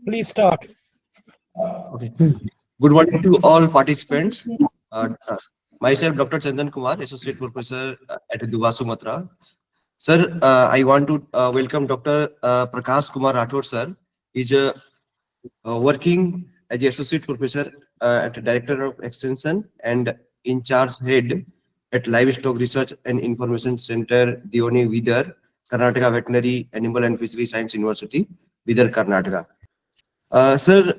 Please start. Okay. Good morning to all participants. Myself, Dr. Chandan Kumar, Associate Professor at Duba, Sumatra. Sir, I want to welcome Dr. Prakash Kumar Rathod, sir. He's working as the Associate Professor at the Director of Extension and in charge head at Livestock Research and Information Center, Dione, Vidar, Karnataka Veterinary Animal and Fishery Science University, Vidar, Karnataka. Dr.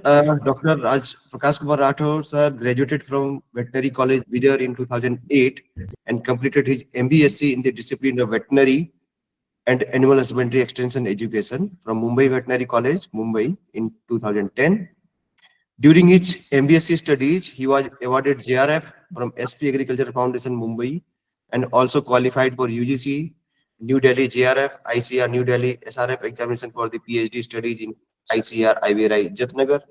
Prakash Kumar Rathod, sir, graduated from Veterinary College, Vidar in 2008 and completed his MBSc in the discipline of Veterinary and Animal Husbandry Extension Education from Mumbai Veterinary College, Mumbai in 2010. During his MBSc studies, he was awarded JRF from SP Agriculture Foundation, Mumbai, and also qualified for UGC, New Delhi JRF, ICR New Delhi SRF examination for the PhD studies in ICR IVRI Jatnagar,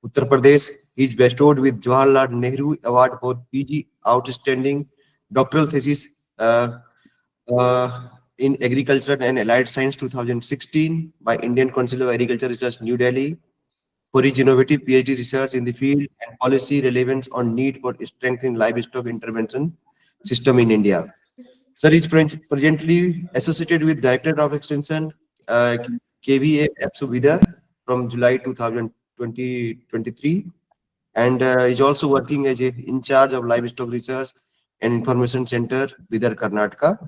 Uttar Pradesh. He is bestowed with Jawaharlal Nehru Award for PG Outstanding Doctoral Thesis in Agriculture and Allied Science 2016 by Indian Council of Agriculture Research, New Delhi, for his innovative PhD research in the field and policy relevance on need for strengthening livestock intervention system in India. Sir is presently associated with Director of Extension KVA Vida from July 2023 and is also working as in charge of livestock research and information center Vidar, Karnataka.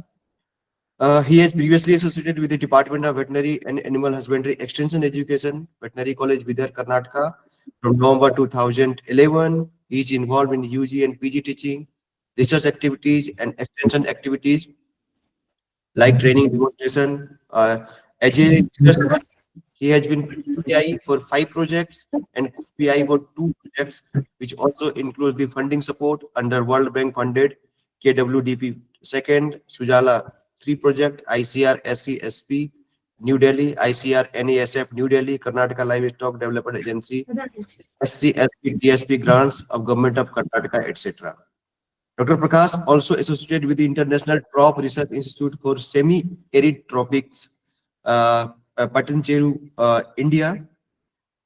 He has previously associated with the Department of Veterinary and Animal Husbandry Extension Education, Veterinary College, Vidar, Karnataka. From November 2011, he is involved in UG and PG teaching, research activities, and extension activities like training demonstration. As a researcher, he has been PI for 5 projects and PI for 2 projects, which also includes the funding support under World Bank funded KWDP second, Sujala 3 project, ICR SCSP New Delhi, ICR NASF New Delhi, Karnataka Livestock Development Agency, SCSP DSP grants of Government of Karnataka, etc. Dr. Prakash also associated with the International Crop Research Institute for Semi-Arid Tropics, Patancheru, India,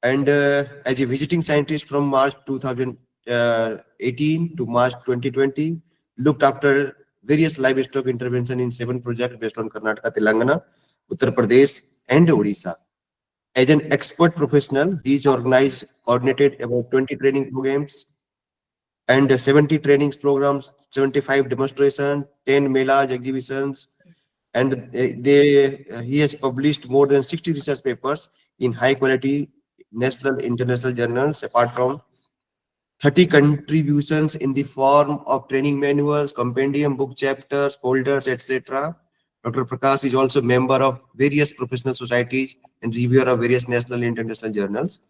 and as a visiting scientist from March 2018 to March 2020, looked after various livestock intervention in 7 projects based on Karnataka, Telangana, Uttar Pradesh, and Odisha. As an expert professional, he is organized, coordinated about 20 training programs and 70 trainings programs, 75 demonstrations, 10 melas, exhibitions, and he has published more than 60 research papers in high quality national international journals, apart from 30 contributions in the form of training manuals, compendium, book chapters, folders, etc. Dr. Prakash is also a member of various professional societies and reviewer of various national and international journals.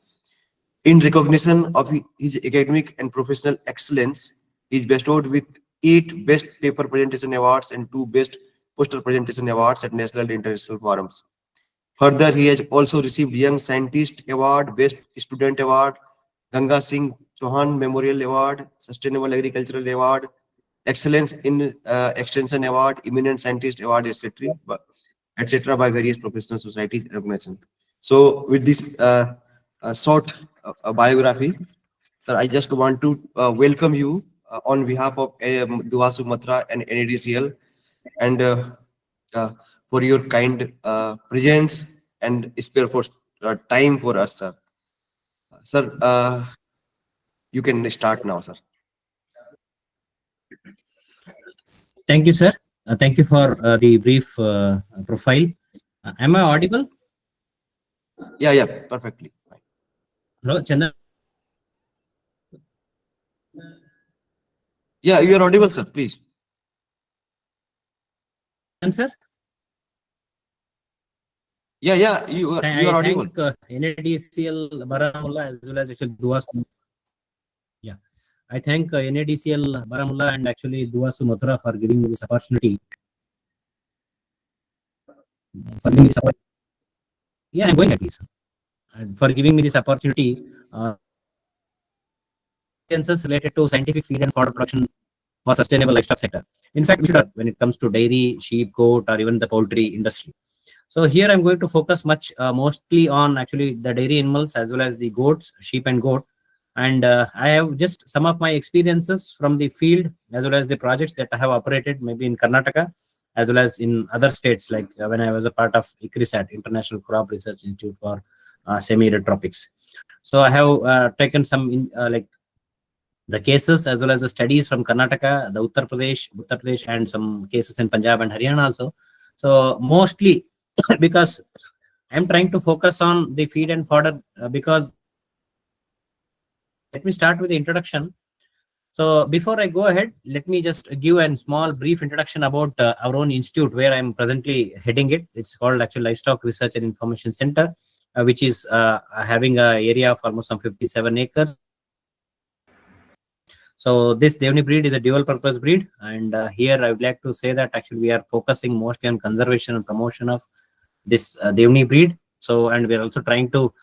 In recognition of his academic and professional excellence, he is bestowed with 8 Best Paper Presentation Awards and 2 Best Poster Presentation Awards at national and international forums. Further, he has also received Young Scientist Award, Best Student Award, Ganga Singh Chauhan Memorial Award, Sustainable Agricultural Award, Excellence in Extension Award, Eminent Scientist Award, etc., by various professional societies and organizations. So, with this short biography, sir, I just want to welcome you on behalf of Duva Sumatra and NADCL, and for your kind presence and spare for time for us, sir. Sir, you can start now, sir. Thank you, sir. Thank you for the brief profile. Am I audible? Yeah, perfectly. Hello, Chandan. Yeah, you are audible, sir. Please. Sir. Yeah, you are audible. Thank NADCL Baramulla as well as actually Duas. Yeah, I thank NADCL Baramulla and actually Duva Sumatra for giving me this opportunity. Yeah, I'm going at least. For giving me this opportunity. Related to scientific feed and fodder production for sustainable livestock sector. In fact, we should have when it comes to dairy, sheep, goat, or even the poultry industry. So here I'm going to focus mostly on actually the dairy animals as well as the goats, sheep and goat. And I have just some of my experiences from the field as well as the projects that I have operated maybe in Karnataka as well as in other states, like when I was a part of ICRISAT, International Crop Research Institute for Semi-Arid Tropics. So I have taken some like the cases as well as the studies from Karnataka, the Uttar Pradesh, and some cases in Punjab and Haryana also. So mostly because I'm trying to focus on the feed and fodder because let me start with the introduction. So before I go ahead, let me just give a small brief introduction about our own institute where I'm presently heading it. It's called actually Livestock Research and Information Center, which is having an area of almost some 57 acres. So this Devani breed is a dual purpose breed. And here I would like to say that actually we are focusing mostly on conservation and promotion of this Devani breed. So, and we are also trying to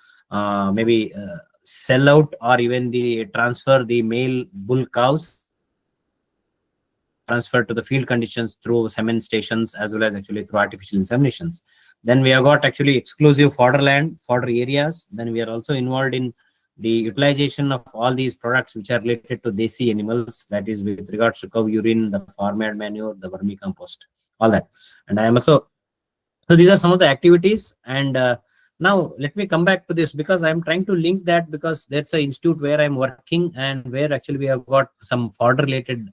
maybe sell out or even transfer the male bull cows transferred to the field conditions through semen stations as well as actually through artificial inseminations. Then we have got actually exclusive fodder areas. Then we are also involved in the utilization of all these products which are related to desi animals, that is with regards to cow urine, the farmyard manure, the vermicompost, all that. And I am also, so these are some of the activities. And now let me come back to this because I'm trying to link that because there's an institute where I'm working and where actually we have got some fodder related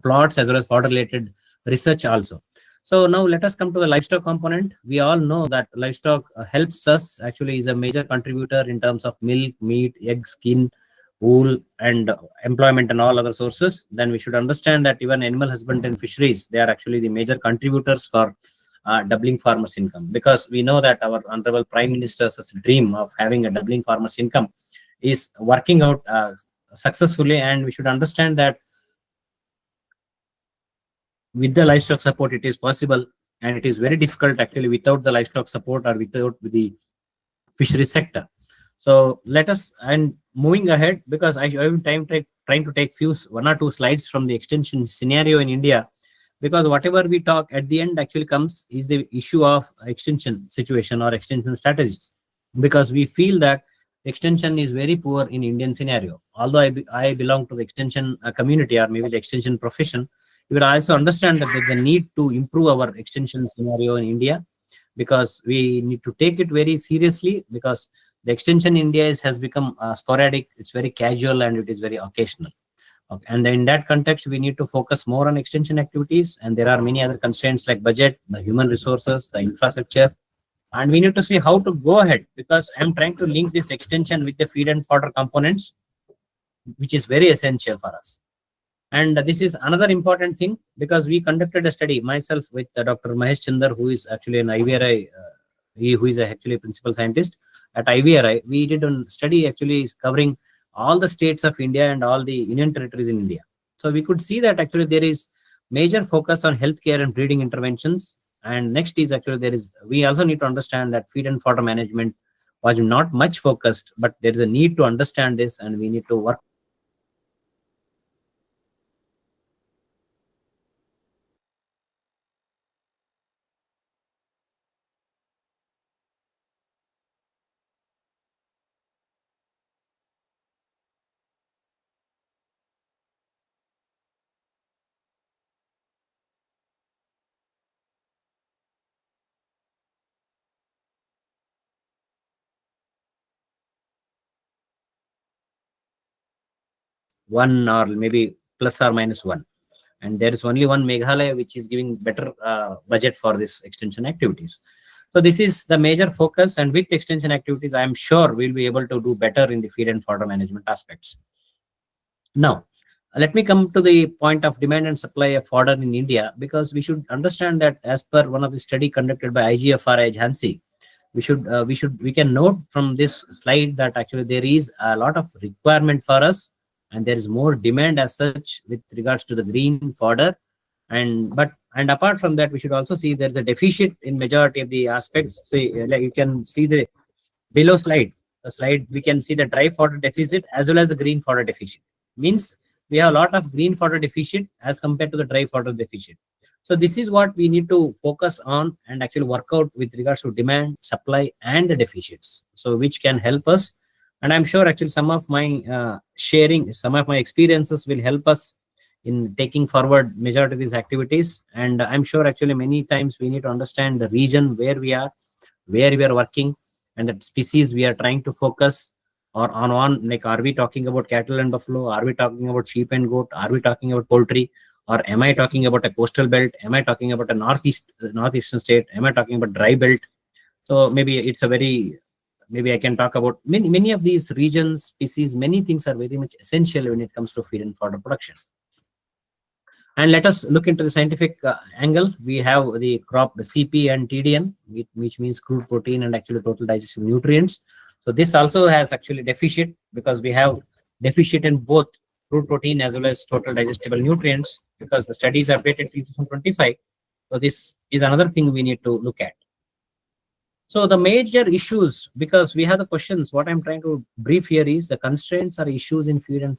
plots as well as fodder related research also. So now let us come to the livestock component. We all know that livestock helps us, actually is a major contributor in terms of milk, meat, egg, skin, wool, and employment and all other sources. Then we should understand that even animal husbandry and fisheries, they are actually the major contributors for doubling farmers' income, because we know that our honorable Prime Minister's dream of having a doubling farmers' income is working out successfully. And we should understand that with the livestock support it is possible, and it is very difficult actually without the livestock support or without the fishery sector. So let us, and moving ahead, because I have trying to take one or two slides from the extension scenario in India, because whatever we talk at the end actually comes is the issue of extension situation or extension strategies, because we feel that extension is very poor in Indian scenario. Although I belong to the extension community or maybe the extension profession, we will also understand that there's a need to improve our extension scenario in India, because we need to take it very seriously, because the extension in India has become sporadic, it's very casual, and it is very occasional. Okay. And in that context, we need to focus more on extension activities, and there are many other constraints like budget, the human resources, the infrastructure, and we need to see how to go ahead, because I'm trying to link this extension with the feed and fodder components, which is very essential for us. And this is another important thing, because we conducted a study myself with Dr. Mahesh Chandar, who is actually an IVRI, who is actually a principal scientist at IVRI. We did a study actually covering all the states of India and all the Union territories in India. So we could see that actually there is major focus on healthcare and breeding interventions. And next is actually we also need to understand that feed and fodder management was not much focused, but there is a need to understand this, and we need to work. One or maybe plus or minus one, and there is only one Meghalaya which is giving better budget for this extension activities. So this is the major focus, and with extension activities I am sure we'll be able to do better in the feed and fodder management aspects. Now let me come to the point of demand and supply of fodder in India, because we should understand that as per one of the study conducted by IGFRI Jhansi, we can note from this slide that actually there is a lot of requirement for us, and there is more demand as such with regards to the green fodder. And apart from that, we should also see there's a deficit in majority of the aspects. So like you can see the below slide, we can see the dry fodder deficit as well as the green fodder deficit. Means we have a lot of green fodder deficit as compared to the dry fodder deficit. So this is what we need to focus on and actually work out with regards to demand, supply, and the deficits. So which can help us. And I'm sure actually some of my sharing, some of my experiences will help us in taking forward majority of these activities. And I'm sure actually many times we need to understand the region where we are, where we are working, and the species we are trying to focus or on, like, are we talking about cattle and buffalo? Are we talking about sheep and goat? Are we talking about poultry? Or am I talking about a coastal belt? Am I talking about a northeastern state? Am I talking about dry belt? So maybe it's a very, maybe I can talk about many of these regions, species, many things are very much essential when it comes to feed and fodder production. And let us look into the scientific angle. We have the crop CP and TDN, which means crude protein and actually total digestive nutrients. So this also has actually deficit, because we have deficit in both crude protein as well as total digestible nutrients, because the studies are dated 2025. So this is another thing we need to look at. So the major issues, because we have the questions, what I'm trying to brief here is the constraints or issues in feed and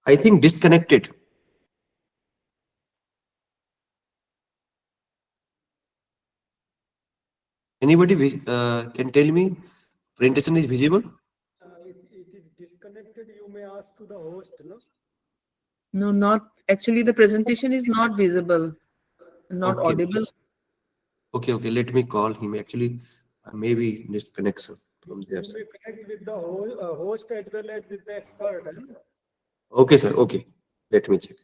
I think disconnected. Anybody can tell me presentation is visible? If it is disconnected, you may ask to the host, no? No, not actually. The presentation is not visible, not Okay. audible. Okay. Let me call him. Actually, maybe disconnection from their You side. may connect with the host as well as with the expert. Okay, sir. Okay. Let me check.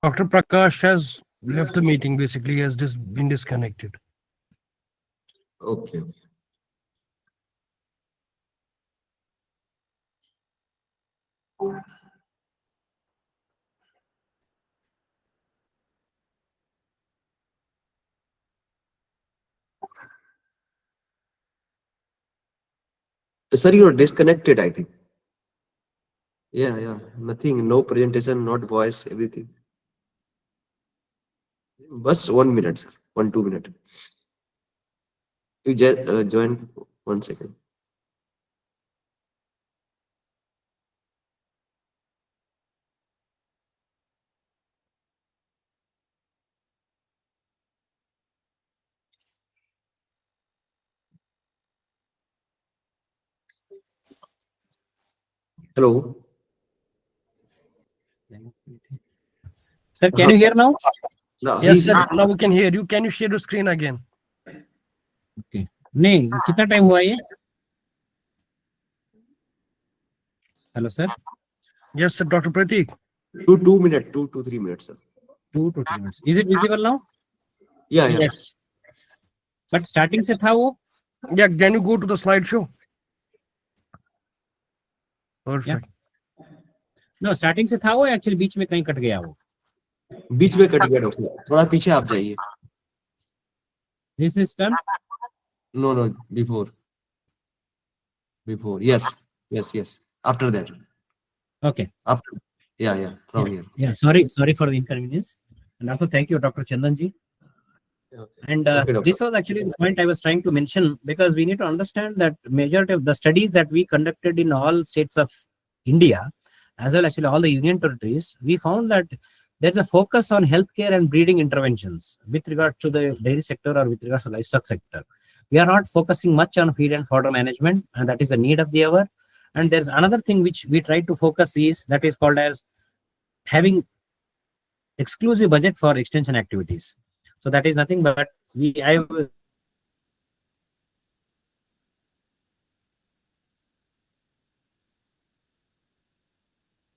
Dr. Prakash has left the meeting, basically, he has been disconnected. Okay. Sir, you are disconnected, I think. Yeah. Nothing. No presentation, not voice, everything. Just 1 minute, sir. 2 minute. You join 1 second. Hello. Sir, can you hear now? No, Yes, he's sir. Now we can hear you. Can you share your screen again? Okay. नहीं कितना time हुआ ये? Hello sir. Yes, sir, Dr. Pratik. 2 minutes, 2 to 3 minutes, sir. 2 to 3 minutes. Is it visible now? Yeah, yeah. Yes. But starting से था वो. Yeah, can you go to the slideshow? Perfect. No, starting से था वो, actually बीच में कहीं cut गया वो. बीच में कट गया डॉक्टर साहब, थोड़ा पीछे आप जाइए. This is done. No, before. Yes. After that. Okay. After. Yeah, from here. Yeah, sorry for the inconvenience. And also thank you, Dr. Chandanji. Okay. And Okay, doctor. this was actually the point I was trying to mention, because we need to understand that majority of the studies that we conducted in all states of India, as well as actually all the union territories, we found that there's a focus on healthcare and breeding interventions with regard to the dairy sector or with regards to livestock sector. We are not focusing much on feed and fodder management, and that is the need of the hour. And there's another thing which we try to focus that is called as having exclusive budget for extension activities. So that is nothing but I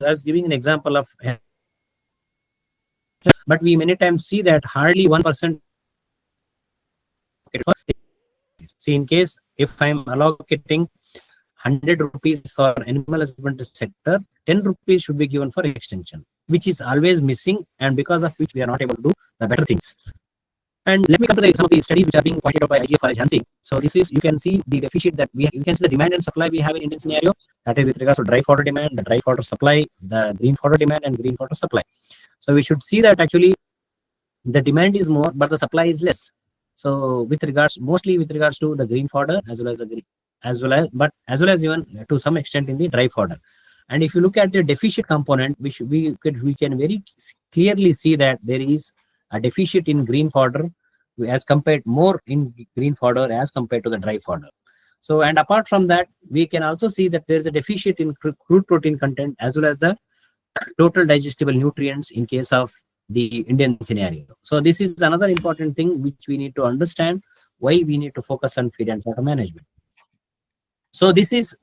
was giving an example of, but we many times see that hardly 1%. See, in case if I'm allocating 100 rupees for animal husbandry sector, 10 rupees should be given for extension, which is always missing, and because of which we are not able to do the better things. And let me come to some of the studies which are being pointed out by IGF Hansi. So this is, you can see the deficit that you can see the demand and supply we have in Indian scenario, that is with regards to dry fodder demand, the dry fodder supply, the green fodder demand and green fodder supply. So we should see that actually the demand is more, but the supply is less. So mostly with regards to the green fodder as well as even to some extent in the dry fodder. And if you look at the deficit component, we can very clearly see that there is a deficit in green fodder as compared more in green fodder as compared to the dry fodder. So, and apart from that, we can also see that there is a deficit in crude protein content as well as the total digestible nutrients in case of the Indian scenario. So this is another important thing which we need to understand, why we need to focus on feed and fodder management. So this is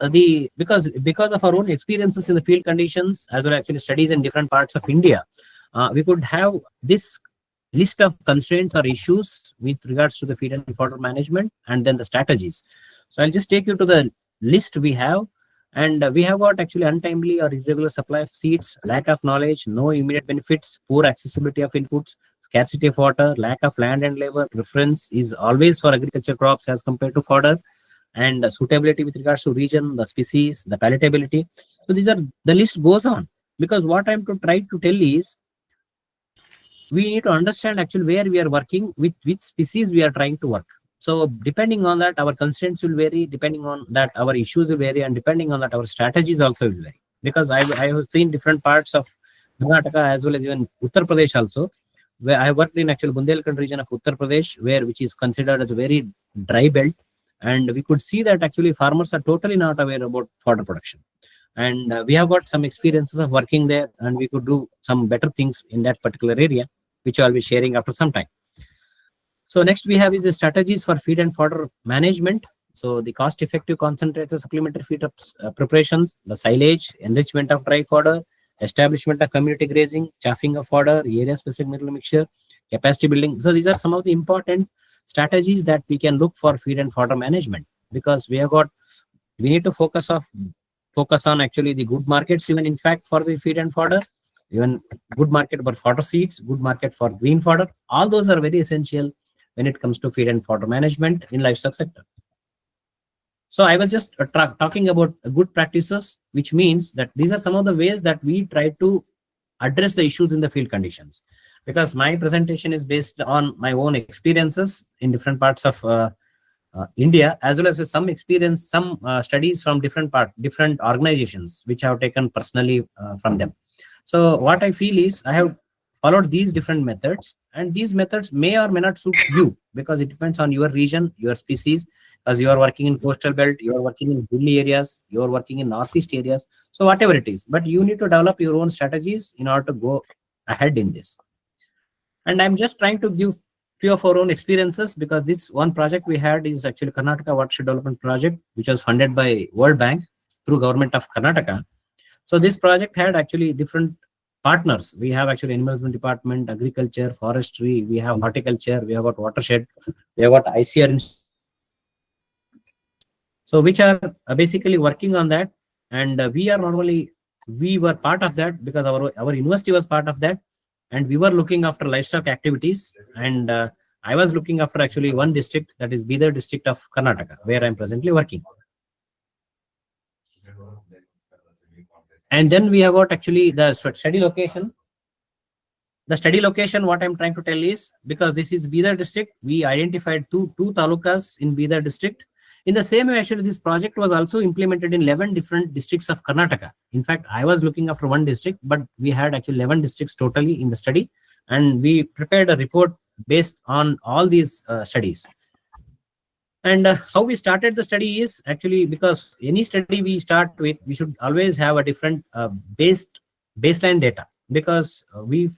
because of our own experiences in the field conditions as well as actually studies in different parts of India, we could have this list of constraints or issues with regards to the feed and fodder management and then the strategies. So I'll just take you to the list we have. And we have got actually untimely or irregular supply of seeds, lack of knowledge, no immediate benefits, poor accessibility of inputs, scarcity of water, lack of land and labor. Preference is always for agriculture crops as compared to fodder, and suitability with regards to region, the species, the palatability. So the list goes on, because what I'm try to tell is we need to understand actually where we are working, with which species we are trying to work. So depending on that, our constraints will vary, depending on that, our issues will vary, and depending on that, our strategies also will vary. Because I have seen different parts of Karnataka as well as even Uttar Pradesh also, where I worked in actual Bundelkhand region of Uttar Pradesh, which is considered as a very dry belt. And we could see that actually farmers are totally not aware about fodder production. And we have got some experiences of working there, and we could do some better things in that particular area, which I'll be sharing after some time. So next we have is the strategies for feed and fodder management. So the cost-effective concentrated supplementary feed preparations, the silage, enrichment of dry fodder, establishment of community grazing, chaffing of fodder, area-specific mineral mixture, capacity building. So these are some of the important strategies that we can look for feed and fodder management, because we need to focus on actually the good markets, even in fact for the feed and fodder, even good market for fodder seeds, good market for green fodder. All those are very essential when it comes to feed and fodder management in livestock sector. So I was just talking about good practices, which means that these are some of the ways that we try to address the issues in the field conditions. Because my presentation is based on my own experiences in different parts of India, as well as some studies from different organizations, which I have taken personally from them. So what I feel is I have followed these different methods, and these methods may or may not suit you, because it depends on your region, your species, as you are working in coastal belt, you are working in hilly areas, you are working in northeast areas. So whatever it is, but you need to develop your own strategies in order to go ahead in this. And I'm just trying to give few of our own experiences, because this one project we had is actually Karnataka Watershed Development Project, which was funded by World Bank through government of Karnataka. So this project had actually different partners. We have actually Animal Husbandry Department, Agriculture, Forestry, we have Horticulture, we have got Watershed, we have got ICR. So which are basically working on that. And we were part of that because our university was part of that. And we were looking after livestock activities. And I was looking after actually one district, that is Bidar district of Karnataka, where I'm presently working. And then we have got actually the study location. The study location, what I'm trying to tell is, because this is Bidar district, we identified two talukas in Bidar district. In the same way, actually, this project was also implemented in 11 different districts of Karnataka. In fact, I was looking after one district, but we had actually 11 districts totally in the study. And we prepared a report based on all these studies. And how we started the study is actually, because any study we start with, we should always have a different baseline data, because we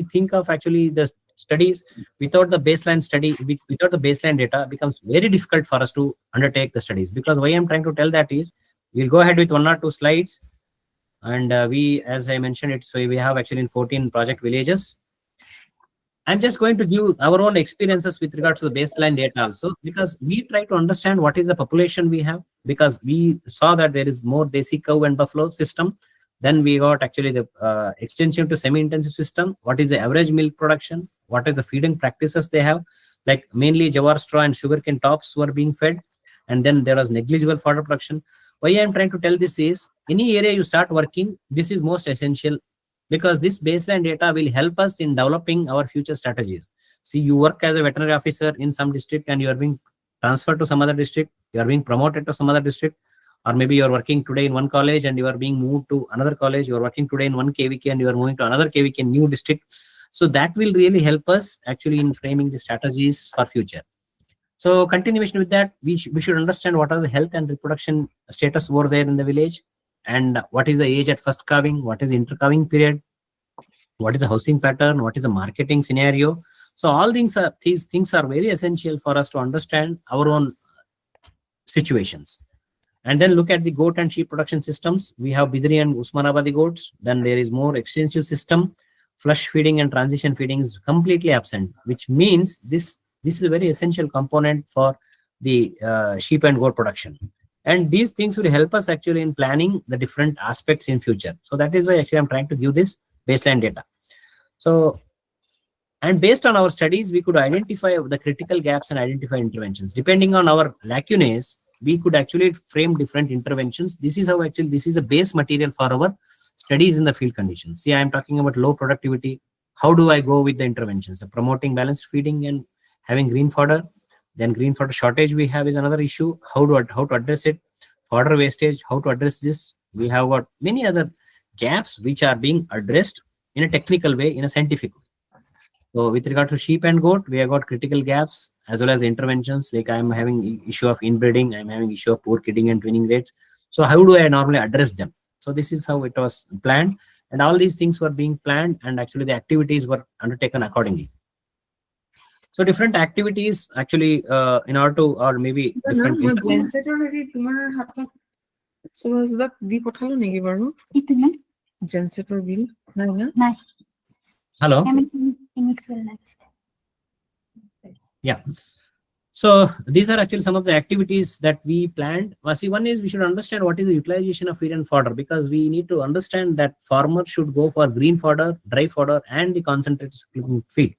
think of actually the studies without the baseline study, without the baseline data, becomes very difficult for us to undertake the studies. Because why I'm trying to tell that is, we'll go ahead with 1 or 2 slides. And we, as I mentioned it, so we have actually in 14 project villages. I'm just going to give our own experiences with regards to the baseline data also, because we try to understand what is the population we have, because we saw that there is more desi cow and buffalo system. Then we got actually the extension to semi-intensive system. What is the average milk production? What is the feeding practices they have? Like mainly jawar straw and sugarcane tops were being fed. And then there was negligible fodder production. Why I'm trying to tell this is, any area you start working, this is most essential, because this baseline data will help us in developing our future strategies. See, you work as a veterinary officer in some district and you are being transferred to some other district, you are being promoted to some other district, or maybe you are working today in one college and you are being moved to another college, you are working today in one KVK and you are moving to another KVK in new district. So that will really help us actually in framing the strategies for future. So continuation with that, we should understand what are the health and reproduction status over there in the village, and what is the age at first calving, what is the intercalving period, what is the housing pattern, what is the marketing scenario. So all these things are very essential for us to understand our own situations. And then look at the goat and sheep production systems. We have Bidri and Usmanabadi goats. Then there is more extensive system. Flush feeding and transition feeding is completely absent, which means this is a very essential component for the sheep and goat production. And these things will help us actually in planning the different aspects in future. So that is why actually I'm trying to give this baseline data. So, and based on our studies, we could identify the critical gaps and identify interventions. Depending on our lacunae, we could actually frame different interventions. This is how actually, this is a base material for our studies in the field conditions. See, I am talking about low productivity. How do I go with the interventions? So promoting balanced feeding and having green fodder. Then green fodder shortage we have is another issue. How to address it? Fodder wastage, how to address this? We have got many other gaps which are being addressed in a technical way, in a scientific way. So with regard to sheep and goat, we have got critical gaps as well as interventions. Like I'm having issue of inbreeding, I'm having issue of poor kidding and twinning rates. So how do I normally address them? So this is how it was planned, and all these things were being planned, and actually the activities were undertaken accordingly. So different activities actually in order to, or maybe different. Hello. Yeah. So these are actually some of the activities that we planned. See, one is we should understand what is the utilization of feed and fodder, because we need to understand that farmer should go for green fodder, dry fodder, and the concentrated feed.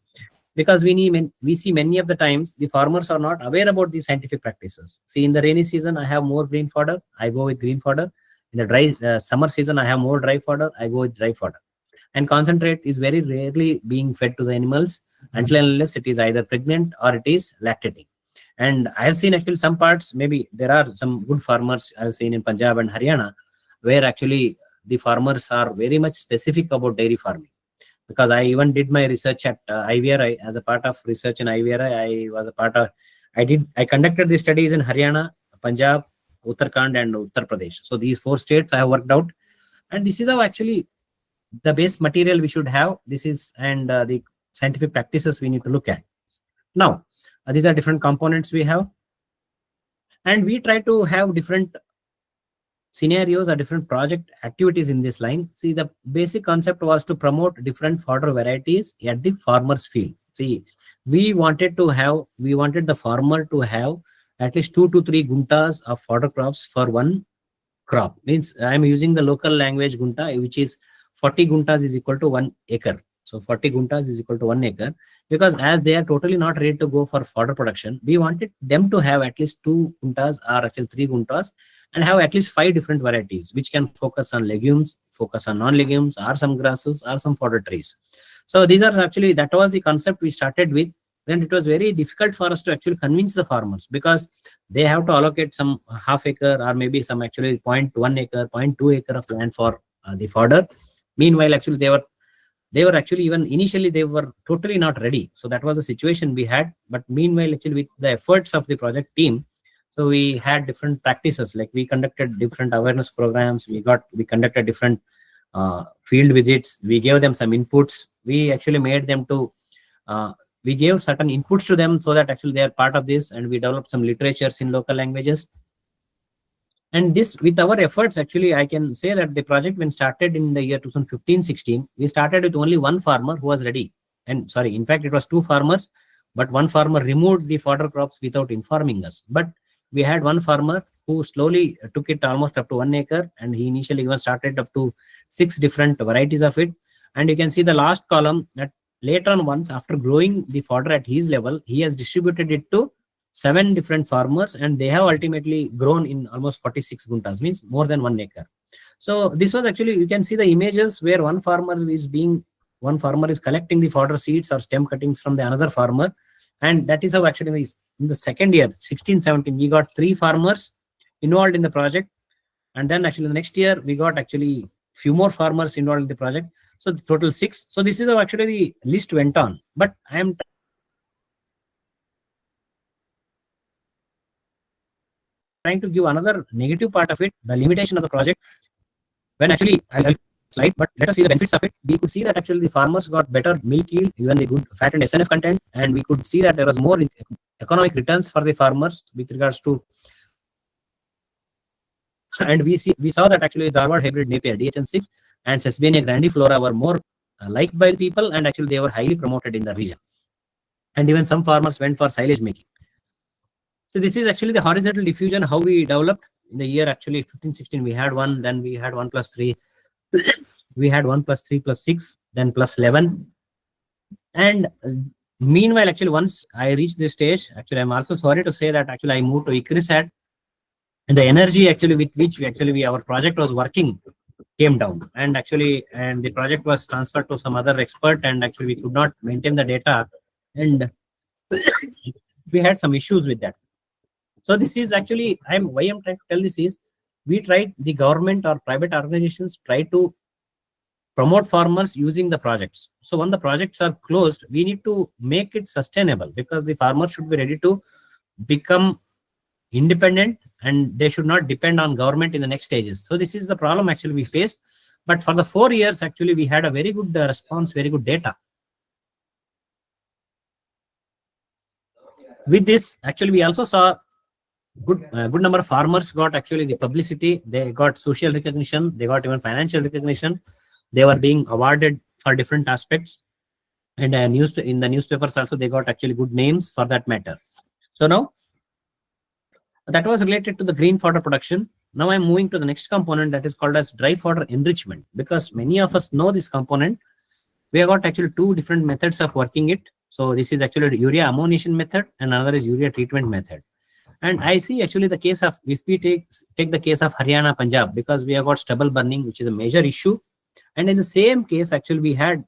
Because we see many of the times the farmers are not aware about these scientific practices. See, in the rainy season, I have more green fodder, I go with green fodder. In the dry summer season, I have more dry fodder, I go with dry fodder. And concentrate is very rarely being fed to the animals until unless it is either pregnant or it is lactating. And I have seen actually some parts, maybe there are some good farmers I have seen in Punjab and Haryana, where actually the farmers are very much specific about dairy farming. Because I even did my research at IVRI. As a part of research in IVRI, I conducted the studies in Haryana, Punjab, Uttarakhand, and Uttar Pradesh. So these 4 states I have worked out, and this is how actually the base material we should have. This is, and the scientific practices we need to look at. Now, these are different components we have, and we try to have different scenarios or different project activities in this line. See, the basic concept was to promote different fodder varieties at the farmer's field. See, we wanted the farmer to have at least 2 to 3 guntas of fodder crops for one crop. Means I'm using the local language gunta, which is 40 guntas is equal to 1 acre. So 40 guntas is equal to 1 acre, because as they are totally not ready to go for fodder production, we wanted them to have at least 2 guntas or actually 3 guntas and have at least 5 different varieties, which can focus on legumes, focus on non-legumes, or some grasses, or some fodder trees. So these are actually, that was the concept we started with. Then it was very difficult for us to actually convince the farmers, because they have to allocate some half acre or maybe some actually 0.1 acre, 0.2 acre of land for the fodder. Meanwhile, actually they were actually, even initially they were totally not ready. So that was the situation we had. But meanwhile, actually with the efforts of the project team, so we had different practices, like we conducted different awareness programs, we conducted different field visits, we gave them some inputs, we actually made them to we gave certain inputs to them so that actually they are part of this, and we developed some literatures in local languages. And this, with our efforts, actually I can say that the project, when started in the year 2015-16, we started with only one farmer who was ready. And sorry, in fact it was 2 farmers, but one farmer removed the fodder crops without informing us. But we had one farmer who slowly took it almost up to 1 acre, and he initially even started up to 6 different varieties of it. And you can see the last column that later on, once after growing the fodder at his level, he has distributed it to 7 different farmers, and they have ultimately grown in almost 46 guntas, means more than 1 acre. So this was actually, you can see the images where one farmer is collecting the fodder seeds or stem cuttings from the another farmer. And that is how actually in the second year, 16-17, we got 3 farmers involved in the project. And then actually the next year, we got actually few more farmers involved in the project. So the total 6. So this is how actually the list went on. But I am trying to give another negative part of it, the limitation of the project. When actually, I'll slide, but let us see the benefits of it. We could see that actually the farmers got better milk yield, even the good fat and SNF content, and we could see that there was more economic returns for the farmers with regards to. And we saw that actually the Harvard hybrid Napier DHN6 and Sesbania grandiflora were more liked by the people, and actually they were highly promoted in the region. And even some farmers went for silage making. So this is actually the horizontal diffusion, how we developed in the year actually 15-16. We had 1, then we had 1 plus 3. We had 1 plus 3 plus 6, then plus 11. And meanwhile, actually, once I reached this stage, actually, I'm also sorry to say that actually I moved to ICRISAT, and the energy actually with which our project was working came down, and the project was transferred to some other expert, and actually we could not maintain the data, and we had some issues with that. So this is actually, why I'm trying to tell this is, we tried, the government or private organizations try to promote farmers using the projects. So when the projects are closed, we need to make it sustainable, because the farmer should be ready to become independent, and they should not depend on government in the next stages. So this is the problem actually we faced. But for the 4 years, actually, we had a very good response, very good data. With this, actually, we also saw good number of farmers got actually the publicity, they got social recognition, they got even financial recognition. They were being awarded for different aspects, and in the newspapers also they got actually good names for that matter. So now that was related to the green fodder production. Now I'm moving to the next component, that is called as dry fodder enrichment, because many of us know this component. We have got actually 2 different methods of working it. So this is actually the urea ammoniation method, and another is urea treatment method. And I see actually the case of, if we take the case of Haryana, Punjab, because we have got stubble burning, which is a major issue. And in the same case, actually we have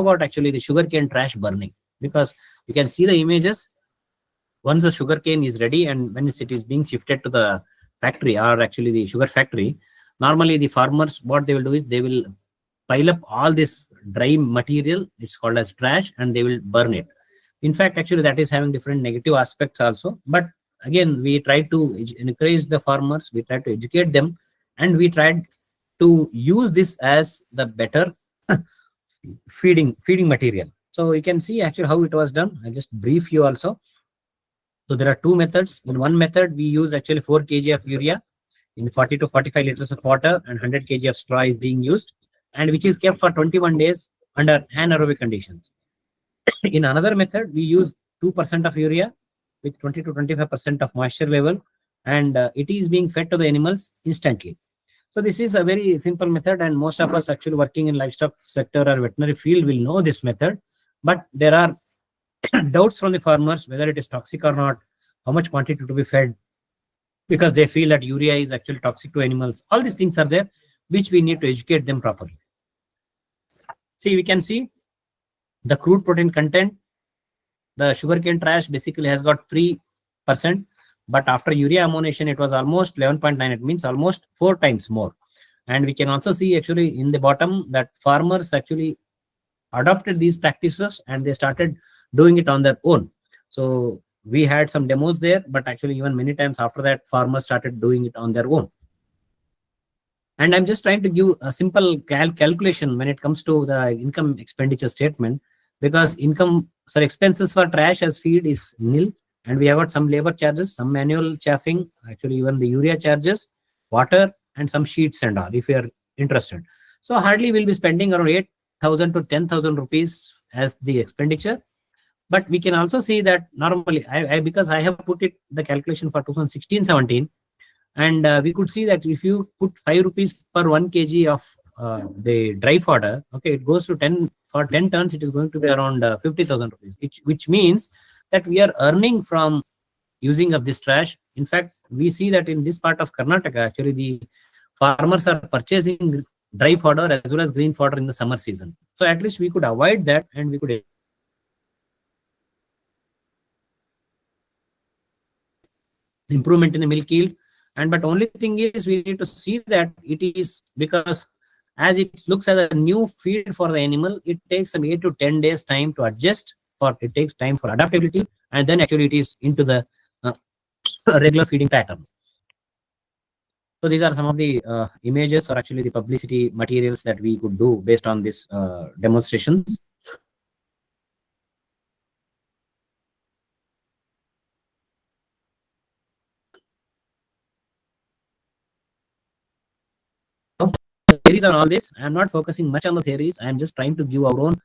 got actually the sugarcane trash burning, because you can see the images. Once the sugarcane is ready, and when it is being shifted to the factory, or actually the sugar factory, normally the farmers, what they will do is they will pile up all this dry material, it's called as trash, and they will burn it. In fact, actually that is having different negative aspects also. But again, we try to encourage the farmers, we try to educate them, and we tried to use this as the better feeding material. So you can see actually how it was done. I'll just brief you also. So there are two methods. In one method, we use actually 4 kg of urea in 40 to 45 liters of water, and 100 kg of straw is being used, and which is kept for 21 days under anaerobic conditions. In another method, we use 2% of urea with 20 to 25% of moisture level, and it is being fed to the animals instantly. So this is a very simple method, and most of us actually working in livestock sector or veterinary field will know this method. But there are doubts from the farmers whether it is toxic or not, how much quantity to be fed, because they feel that urea is actually toxic to animals. All these things are there, which we need to educate them properly. See, we can see the crude protein content. The sugarcane trash basically has got 3%, but after urea ammonation, it was almost 11.9. It means almost 4 times more. And we can also see actually in the bottom that farmers actually adopted these practices and they started doing it on their own. So we had some demos there, but actually even many times after that, farmers started doing it on their own. And I'm just trying to give a simple calculation when it comes to the income expenditure statement, because expenses for trash as feed is nil, and we have got some labor charges, some manual chaffing, actually even the urea charges, water, and some sheets and all, if you are interested. So hardly we'll be spending around 8,000 to 10,000 rupees as the expenditure. But we can also see that normally, because I have put it the calculation for 2016-17, and we could see that if you put 5 rupees per 1 kg of the dry fodder, okay, it goes to 10 for 10 tons. It is going to be around 50,000 rupees, which means that we are earning from using of this trash. In fact, we see that in this part of Karnataka, actually the farmers are purchasing dry fodder as well as green fodder in the summer season. So at least we could avoid that, and we could improvement in the milk yield. And but only thing is, we need to see that it is, because as it looks as a new feed for the animal, it takes some 8 to 10 days time to adjust, for it takes time for adaptability, and then actually it is into the regular feeding pattern. So these are some of the images, or actually the publicity materials that we could do based on this demonstrations. Theories on all this, I'm not focusing much on the theories. I'm just trying to give our own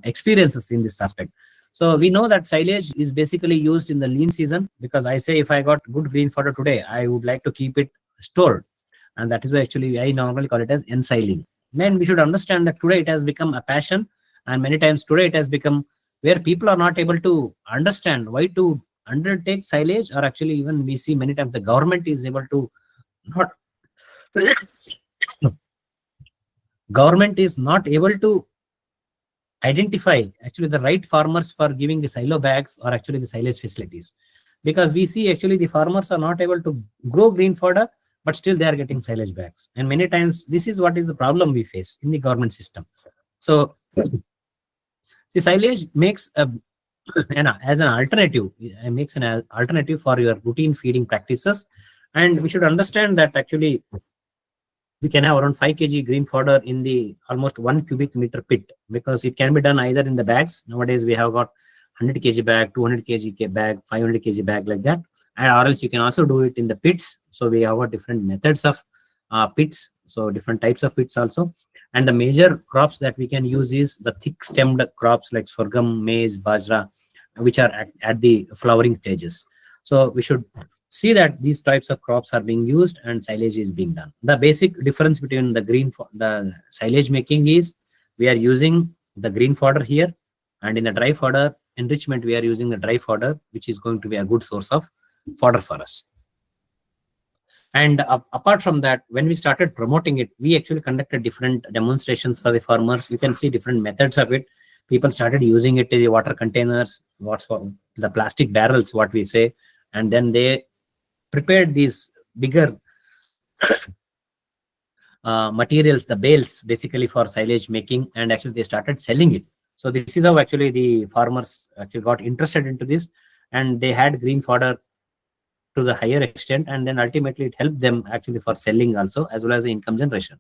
experiences in this aspect. So we know that silage is basically used in the lean season, because I say if I got good green fodder today, I would like to keep it stored, and that is why actually I normally call it as ensiling. Then we should understand that today it has become a passion, and many times today it has become where people are not able to understand why to undertake silage, or actually even we see many times the government is able to not government is not able to identify actually the right farmers for giving the silo bags or actually the silage facilities, because we see actually the farmers are not able to grow green fodder, but still they are getting silage bags. And many times this is what is the problem we face in the government system. So the silage makes as an alternative, it makes an alternative for your routine feeding practices. And we should understand that actually we can have around 5 kg green fodder in the almost 1 cubic meter pit, because it can be done either in the bags. Nowadays we have got 100 kg bag, 200 kg bag, 500 kg bag, like that, and or else you can also do it in the pits. So we have got different methods of pits, so different types of pits also. And the major crops that we can use is the thick stemmed crops like sorghum, maize, bajra, which are at the flowering stages. So we should see that these types of crops are being used and silage is being done. The basic difference between the silage making is we are using the green fodder here, and in the dry fodder enrichment we are using the dry fodder, which is going to be a good source of fodder for us. And apart from that, when we started promoting it, we actually conducted different demonstrations for the farmers. You can see different methods of it. People started using it in the water containers, what's called the plastic barrels, what we say, and then they prepared these bigger materials, the bales, basically for silage making, and actually they started selling it. So this is how actually the farmers actually got interested into this, and they had green fodder to the higher extent, and then ultimately it helped them actually for selling also, as well as the income generation.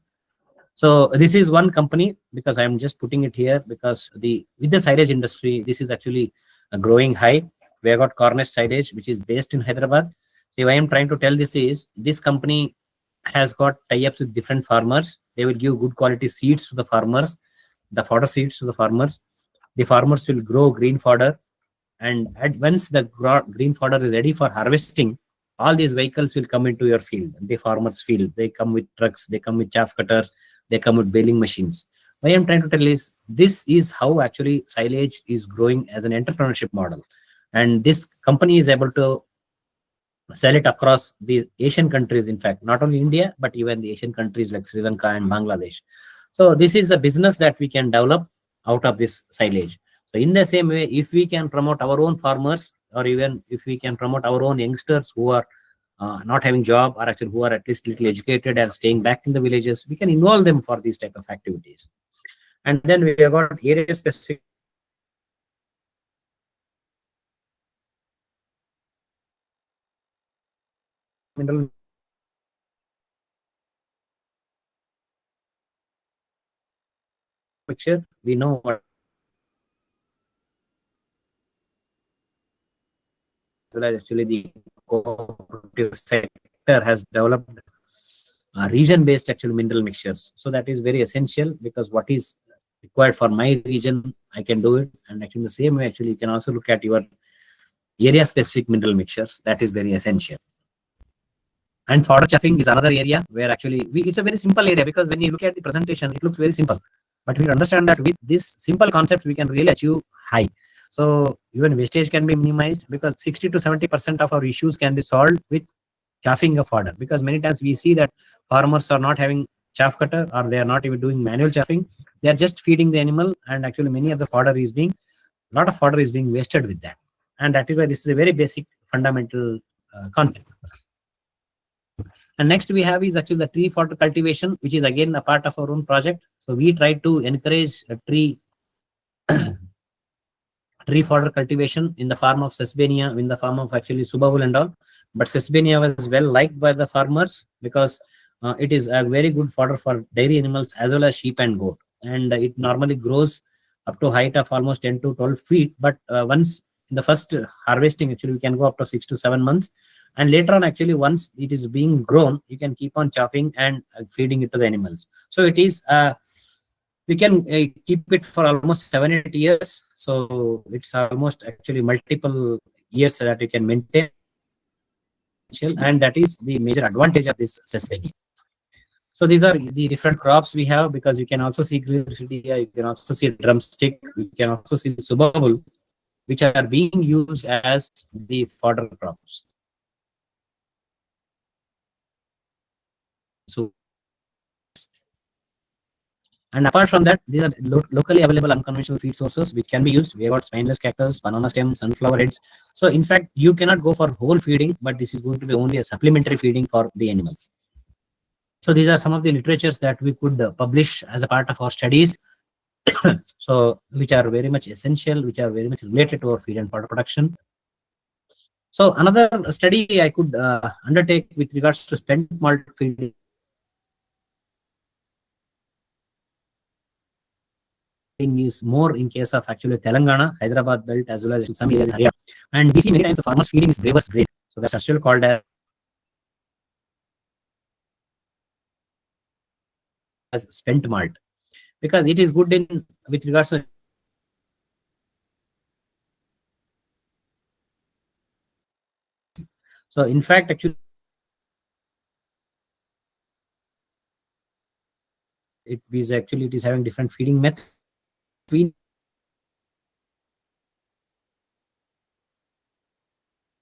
So this is one company, because I'm just putting it here because with the silage industry, this is actually growing high. We have got Cornish Silage, which is based in Hyderabad. So why I'm trying to tell this is, this company has got tie-ups with different farmers. They will give good quality seeds to the farmers, the fodder seeds to the farmers. The farmers will grow green fodder, and once the green fodder is ready for harvesting, all these vehicles will come into your field, the farmer's field. They come with trucks, they come with chaff cutters, they come with baling machines. What I'm trying to tell is, this is how actually silage is growing as an entrepreneurship model. And this company is able to sell it across the Asian countries, in fact, not only India, but even the Asian countries like Sri Lanka and Bangladesh. So this is a business that we can develop out of this silage. So in the same way, if we can promote our own farmers, or even if we can promote our own youngsters who are not having job, or actually who are at least little educated and staying back in the villages, we can involve them for these type of activities. And then we have got area specific mineral mixture. We know what actually the cooperative sector has developed region-based actual mineral mixtures. So that is very essential, because what is required for my region, I can do it. And actually in the same way, actually you can also look at your area-specific mineral mixtures. That is very essential. And fodder chaffing is another area where actually it's a very simple area, because when you look at the presentation, it looks very simple. But we understand that with this simple concepts, we can really achieve high. So even wastage can be minimized, because 60 to 70% of our issues can be solved with chaffing of fodder. Because many times we see that farmers are not having chaff cutter, or they are not even doing manual chaffing. They are just feeding the animal, and actually many of the fodder is being, a lot of fodder is being wasted with that. And that is why this is a very basic fundamental concept. And next we have is actually the tree fodder cultivation, which is again a part of our own project. So we try to encourage a tree fodder cultivation in the form of sesbania, in the form of actually subabul and all. But sesbania was well liked by the farmers, because it is a very good fodder for dairy animals as well as sheep and goat. And it normally grows up to height of almost 10 to 12 feet. But once in the first harvesting, actually we can go up to 6 to 7 months. And later on, actually, once it is being grown, you can keep on chaffing and feeding it to the animals. So it is, we can keep it for almost 7-8 years. So it's almost actually multiple years that you can maintain. And that is the major advantage of this sesbania. So these are the different crops we have, because you can also see Grisidia, you can also see drumstick, you can also see subabul, which are being used as the fodder crops. So, and apart from that, these are locally available unconventional feed sources which can be used. We have got spineless cactus, banana stem, sunflower heads. So in fact, you cannot go for whole feeding, but this is going to be only a supplementary feeding for the animals. So these are some of the literatures that we could publish as a part of our studies. So which are very much essential, which are very much related to our feed and fodder production. So another study I could undertake with regards to spent malt feeding is more in case of actually Telangana, Hyderabad belt, as well as some areas in Haryana. And we see many times the farmers feeding is bravest grade. So that's still called as spent malt, because it is good in with regards to so in fact actually it is having different feeding methods. We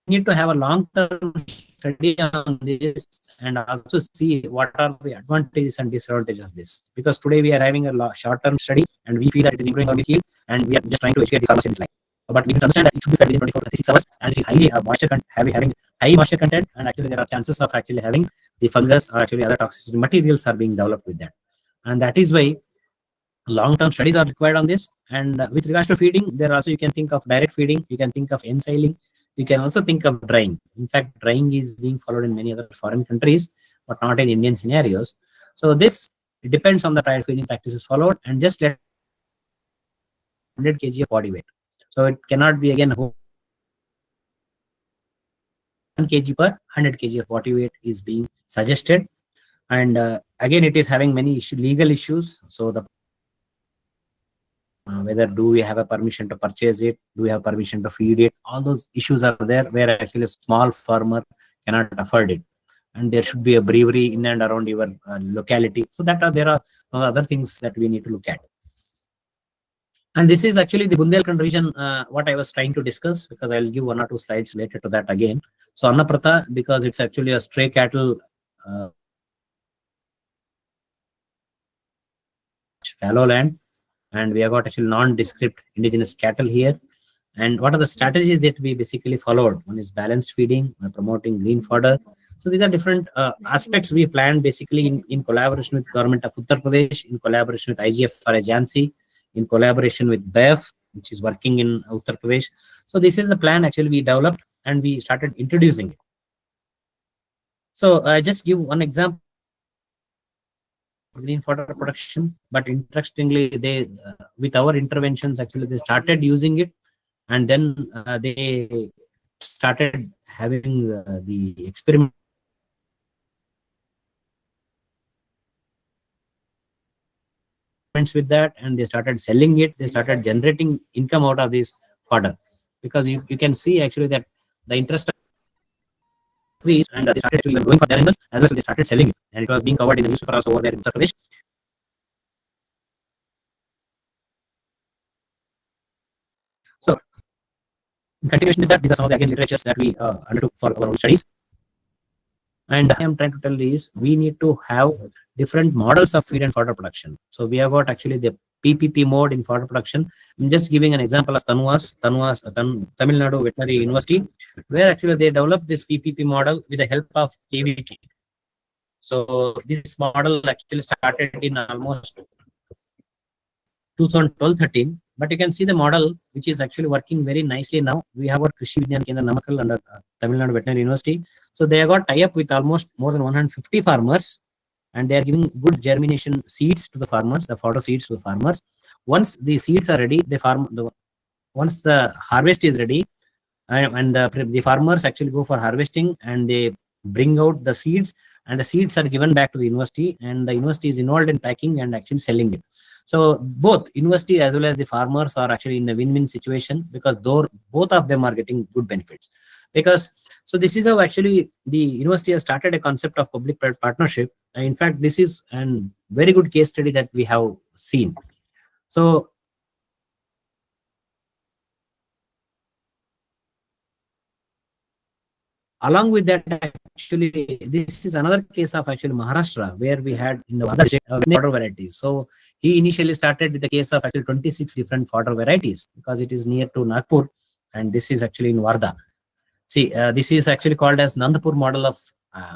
need to have a long-term study on this and also see what are the advantages and disadvantages of this. Because today we are having a short-term study and we feel that it is improving our yield, and we are just trying to educate the farmers in this line. But we need to understand that it should be fed within 24 to 36 hours, as it is highly moisture having high moisture content, and actually there are chances of actually having the fungus or actually other toxic materials are being developed with that. And that is why long-term studies are required on this. And with regards to feeding, there also you can think of direct feeding, you can think of ensiling, you can also think of drying. In fact, drying is being followed in many other foreign countries, but not in Indian scenarios. So this it depends on the trial feeding practices followed, and just let 100 kg of body weight. So it cannot be again 1 kg per 100 kg of body weight is being suggested. And again, it is having many legal issues. So the whether do we have a permission to purchase it, do we have permission to feed it, all those issues are there where actually a small farmer cannot afford it, and there should be a brewery in and around your locality. So that there are other things that we need to look at. And this is actually the Bundelkhand region, what I was trying to discuss, because I'll give 1 or 2 slides later to that again. So Annapratha, because it's actually a stray cattle fallow land, and we have got actually non-descript indigenous cattle here. And what are the strategies that we basically followed? One is balanced feeding, promoting green fodder. So these are different aspects we planned basically in collaboration with government of Uttar Pradesh, in collaboration with IGF for agency, in collaboration with BEF, which is working in Uttar Pradesh. So this is the plan actually we developed and we started introducing it. So I just give one example. Green fodder production, but interestingly, they with our interventions actually they started using it, and then they started having the experiments with that, and they started selling it. They started generating income out of this fodder, because you can see actually that the interest increased, and they started even going for their animals as well as they started selling it, and it was being covered in the newspaper also over there in Uttar Pradesh. So in continuation with that, these are some of the again literatures that we undertook for our own studies. And I am trying to tell is we need to have different models of feed and fodder production. So we have got actually the PPP mode in fodder production. I'm just giving an example of Tamil Nadu Veterinary University, where actually they developed this PPP model with the help of KVK. So this model actually started in almost 2012-13, but you can see the model which is actually working very nicely now. We have got Krishi Vigyan Kendra Namakkal under Tamil Nadu Veterinary University. So they have got tie-up with almost more than 150 farmers, and they are giving good germination seeds to the farmers, the fodder seeds to the farmers. Once the seeds are ready, once the harvest is ready, and the farmers actually go for harvesting, and they bring out the seeds, and the seeds are given back to the university, and the university is involved in packing and actually selling it. So both university as well as the farmers are actually in a win-win situation, because both of them are getting good benefits. Because so this is how actually the university has started a concept of public-private partnership. In fact, this is a very good case study that we have seen. So along with that, actually, this is another case of actually Maharashtra, where we had in the other fodder varieties. So he initially started with the case of actually 26 different fodder varieties, because it is near to Nagpur, and this is actually in Wardha. See, this is actually called as Nandapur model of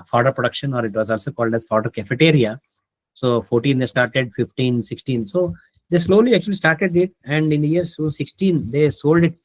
fodder production, or it was also called as fodder cafeteria. So 14 they started, 15, 16. So they slowly actually started it, and in the year 16 they sold it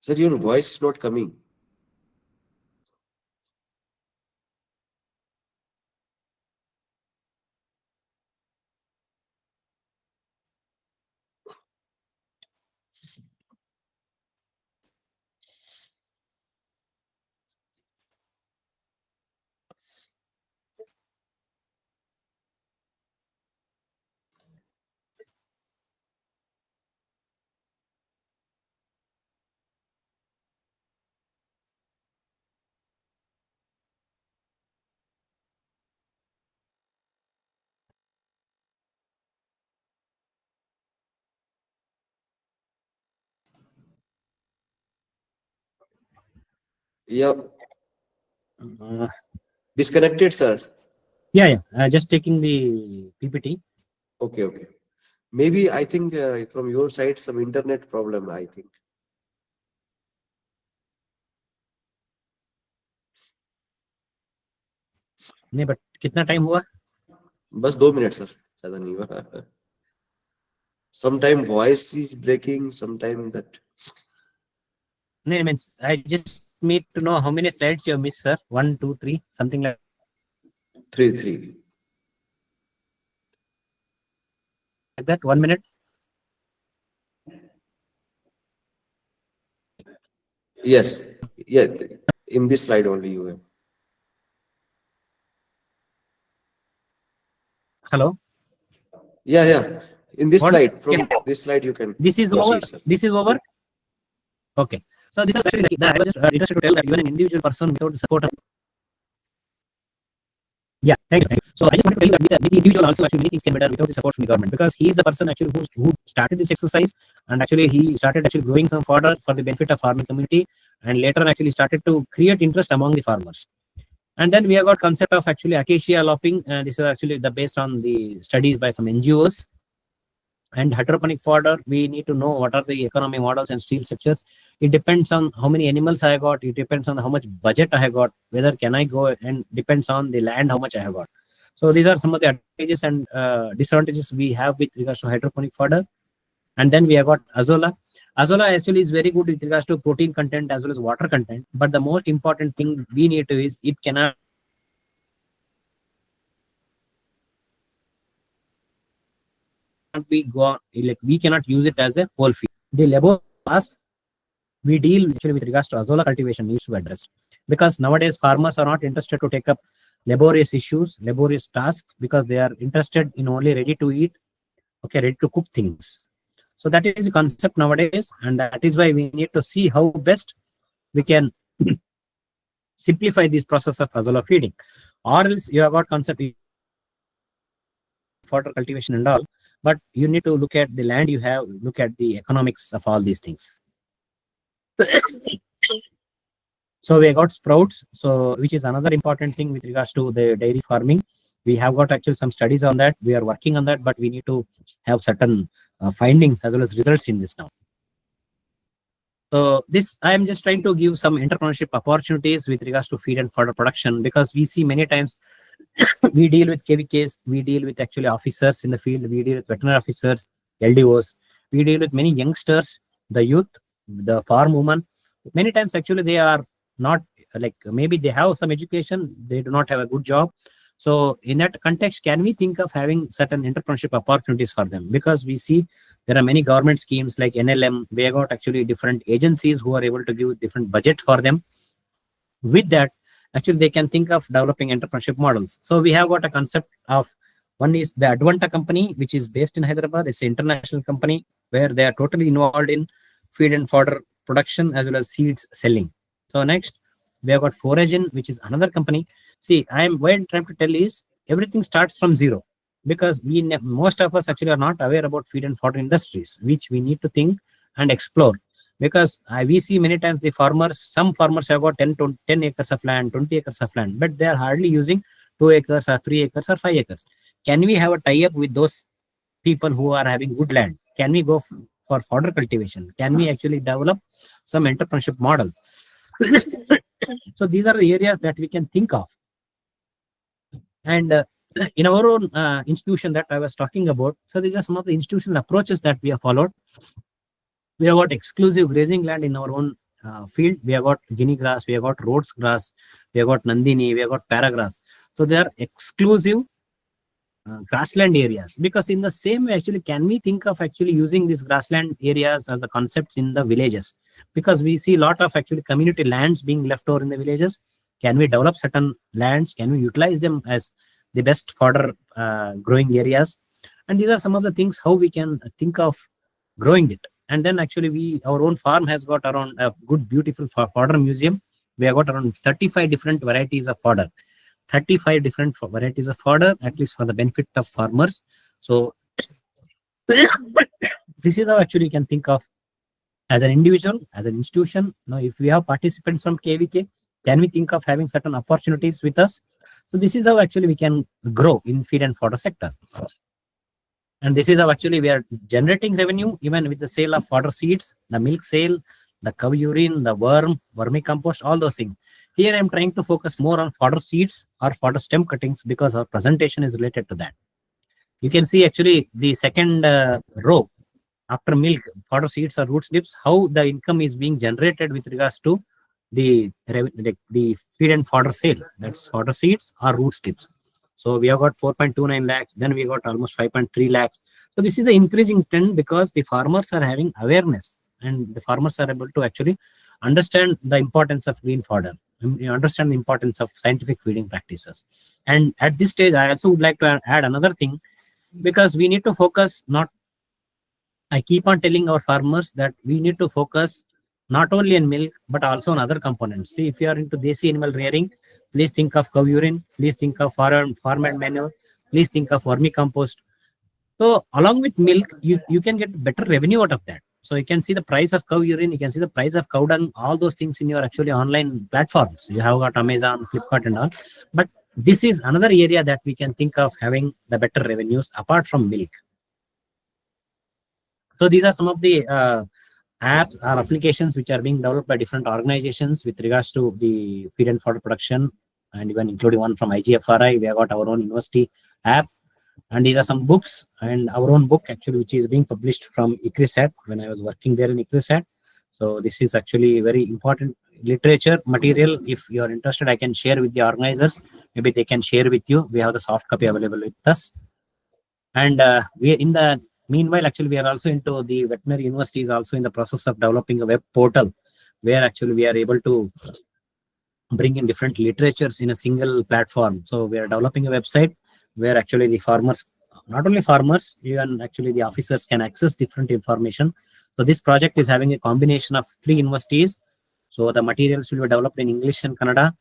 Sir, your voice is not coming. Yeah, Uh, disconnected, sir. yeah. Just taking the PPT. Okay, okay. Maybe I think from your side some internet problem, I think. नहीं, but कितना time हुआ? बस 2 minute sir, ज्यादा नहीं हुआ. Sometime voice is breaking, sometime that. नहीं, means I just need to know how many slides you have missed, sir. 1, 2, 3, something like 3. that. 1 minute. Yes, yeah. In this slide only you have. Hello. Yeah. In this What slide, from can- this slide you can This is over. proceed, sir. This is over. Okay. So this is actually I was just interested to tell that even an individual person without the support of. Yeah, thank you. So I just want to tell you that with the individual also actually many things can be done without the support from the government, because he is the person actually who started this exercise, and actually he started actually growing some fodder for the benefit of farming community, and later on actually started to create interest among the farmers. And then we have got concept of actually acacia lopping. This is actually the based on the studies by some NGOs. And hydroponic fodder, we need to know what are the economic models and steel structures. It depends on how many animals I got. It depends on how much budget I have got, whether can I go, and depends on the land, how much I have got. So these are some of the advantages and disadvantages we have with regards to hydroponic fodder. And then we have got azola. Azola actually is very good with regards to protein content as well as water content. But the most important thing we need to is it cannot be gone, like we cannot use it as a whole feed. The labor class we deal actually with regards to azola cultivation needs to be addressed, because nowadays farmers are not interested to take up laborious issues, laborious tasks, because they are interested in only ready to eat, okay, ready to cook things. So that is the concept nowadays, and that is why we need to see how best we can simplify this process of azola feeding. Or else you have got concept fodder cultivation and all, but you need to look at the land you have, look at the economics of all these things. So we got sprouts, so which is another important thing with regards to the dairy farming. We have got actually some studies on that. We are working on that, but we need to have certain findings as well as results in this now. So this, I am just trying to give some entrepreneurship opportunities with regards to feed and fodder production, because we see many times we deal with KVKs, we deal with actually officers in the field, we deal with veterinary officers, LDOs, we deal with many youngsters, the youth, the farm women. Many times actually they are not, like, maybe they have some education, they do not have a good job. So in that context, can we think of having certain entrepreneurship opportunities for them? Because we see there are many government schemes like NLM, we have got actually different agencies who are able to give different budget for them. With that, actually they can think of developing entrepreneurship models. So we have got a concept of, one is the Advanta company, which is based in Hyderabad. It's an international company where they are totally involved in feed and fodder production as well as seeds selling. So next, we have got Foragen, which is another company. See, what I'm trying to tell is everything starts from zero, because most of us actually are not aware about feed and fodder industries, which we need to think and explore. Because we see many times the farmers, some farmers have got 10 acres of land, 20 acres of land, but they are hardly using 2 acres or 3 acres or 5 acres. Can we have a tie-up with those people who are having good land? Can we go for fodder cultivation? Can we actually develop some entrepreneurship models? So these are the areas that we can think of. And in our own institution that I was talking about, so these are some of the institutional approaches that we have followed. We have got exclusive grazing land in our own field, we have got Guinea grass, we have got Rhodes grass, we have got Nandini, we have got Paragrass. So they are exclusive grassland areas, because in the same way, actually, can we think of actually using these grassland areas or the concepts in the villages? Because we see a lot of actually community lands being left over in the villages. Can we develop certain lands? Can we utilize them as the best fodder growing areas? And these are some of the things how we can think of growing it. And then actually our own farm has got around a good, beautiful fodder museum. We have got around 35 different varieties of fodder. 35 different varieties of fodder, at least for the benefit of farmers. So this is how actually you can think of as an individual, as an institution. Now, if we have participants from KVK, can we think of having certain opportunities with us? So this is how actually we can grow in feed and fodder sector. And this is how actually we are generating revenue, even with the sale of fodder seeds, the milk sale, the cow urine, the vermicompost, all those things. Here I am trying to focus more on fodder seeds or fodder stem cuttings because our presentation is related to that. You can see actually the second row after milk, fodder seeds or root slips, how the income is being generated with regards to the feed and fodder sale. That's fodder seeds or root slips. So we have got 4.29 lakhs, then we got almost 5.3 lakhs. So this is an increasing trend because the farmers are having awareness and the farmers are able to actually understand the importance of green fodder, understand the importance of scientific feeding practices. And at this stage, I also would like to add another thing, because we need to focus I keep on telling our farmers that we need to focus not only on milk, but also on other components. See, if you are into desi animal rearing, please think of cow urine, please think of farm and manure, please think of vermicompost. So along with milk, you can get better revenue out of that. So you can see the price of cow urine, you can see the price of cow dung, all those things in your actually online platforms. You have got Amazon, Flipkart and all. But this is another area that we can think of having the better revenues apart from milk. So these are some of the apps or applications which are being developed by different organizations with regards to the feed and fodder production, and even including one from IGFRI. We have got our own university app. And these are some books and our own book actually, which is being published from ICRISAT when I was working there in ICRISAT. So this is actually very important literature material. If you are interested, I can share with the organizers. Maybe they can share with you. We have the soft copy available with us. And we in the meanwhile, actually, we are also into the veterinary universities also in the process of developing a web portal where actually we are able to bring in different literatures in a single platform. So we are developing a website where actually the farmers, not only farmers, even actually the officers can access different information. So this project is having a combination of 3 universities. So the materials will be developed in English and Kannada,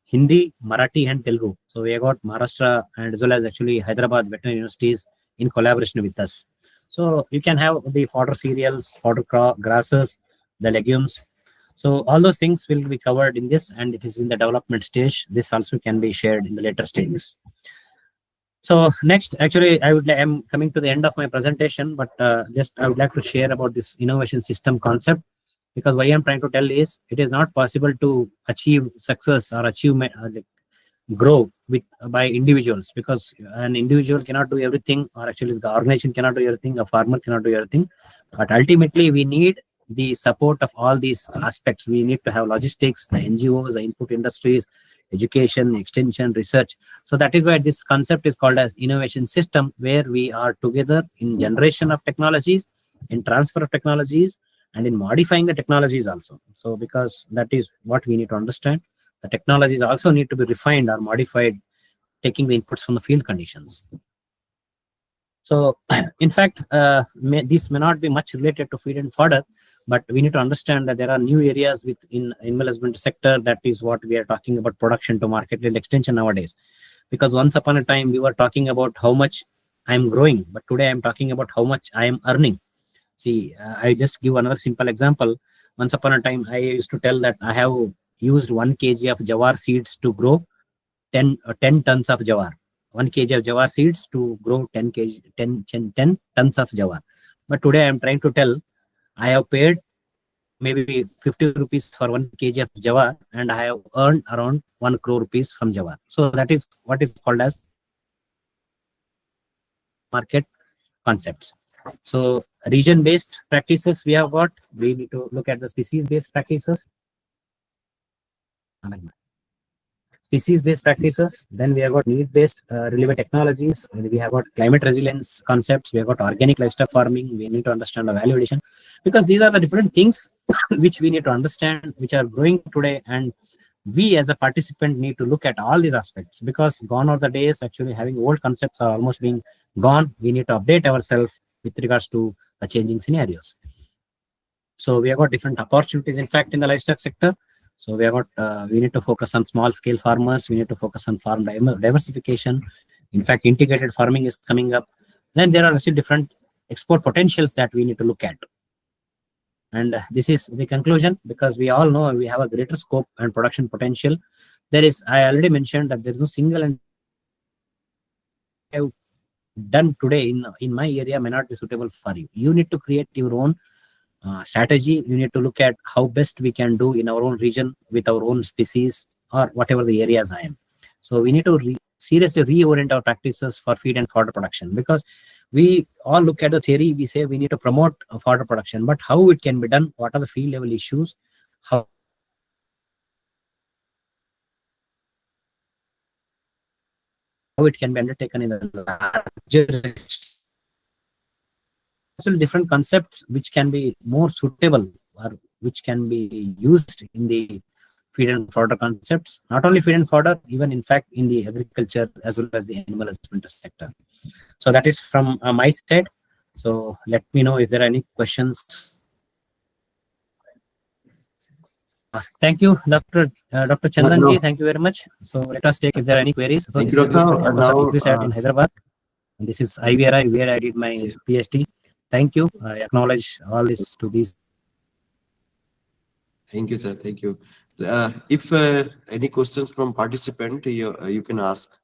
Hindi, Marathi and Telugu. So we have got Maharashtra and as well as actually Hyderabad veterinary universities in collaboration with us. So you can have the fodder cereals, fodder grasses, the legumes. So all those things will be covered in this, and it is in the development stage. This also can be shared in the later stages. So next, actually, I'm coming to the end of my presentation, but just I would like to share about this innovation system concept, because what I'm trying to tell is it is not possible to achieve success or achievement, grow by individuals, because an individual cannot do everything, or actually the organization cannot do everything, a farmer cannot do everything. But ultimately, we need the support of all these aspects. We need to have logistics, the NGOs, the input industries, education, extension, research. So that is why this concept is called as innovation system, where we are together in generation of technologies, in transfer of technologies, and in modifying the technologies also. So because that is what we need to understand. The technologies also need to be refined or modified, taking the inputs from the field conditions. So in fact, this may not be much related to feed and fodder, but we need to understand that there are new areas within animal husbandry sector. That is what we are talking about, production to market led extension nowadays. Because once upon a time, we were talking about how much I am growing, but today I'm talking about how much I am earning. See, I just give another simple example. Once upon a time, I used to tell that I have used 1 kg of jawar seeds to grow 10 tons of jawar. 1 kg of jawar seeds to grow 10 tons of jawar. But today I am trying to tell I have paid maybe 50 rupees for 1 kg of jawar, and I have earned around 1 crore rupees from jawar. So that is what is called as market concepts. So region-based practices we have got. We need to look at the species-based practices. Species-based practices. Then we have got need-based relevant technologies. And we have got climate resilience concepts. We have got organic livestock farming. We need to understand the value addition, because these are the different things which we need to understand, which are growing today. And we as a participant need to look at all these aspects, because gone are the days actually having old concepts are almost being gone. We need to update ourselves with regards to the changing scenarios. So we have got different opportunities, in fact, in the livestock sector. So we have got, we need to focus on small scale farmers. We need to focus on farm diversification. In fact, integrated farming is coming up. Then there are actually different export potentials that we need to look at. And this is the conclusion, because we all know we have a greater scope and production potential. There is, I already mentioned that there is no single and done today in my area may not be suitable for you. You need to create your own strategy. You need to look at how best we can do in our own region with our own species or whatever the areas I am. So we need to seriously reorient our practices for feed and fodder production, because we all look at the theory. We say we need to promote fodder production, but how it can be done, what are the field level issues, how it can be undertaken in the larger, different concepts which can be more suitable or which can be used in the feed and fodder concepts. Not only feed and fodder, even in fact in the agriculture as well as the animal husbandry sector. So that is from my side. So let me know if there are any questions. Thank you, Dr. Chandranji. Thank you very much. So let us take if there are any queries. So Thank this you, is from Doctor. campus of Now, ICRISAT in Hyderabad. And this is IVRI, where I did my PhD. Thank you. I acknowledge all this to these. Thank you, sir. Thank you. If any questions from participant, you can ask.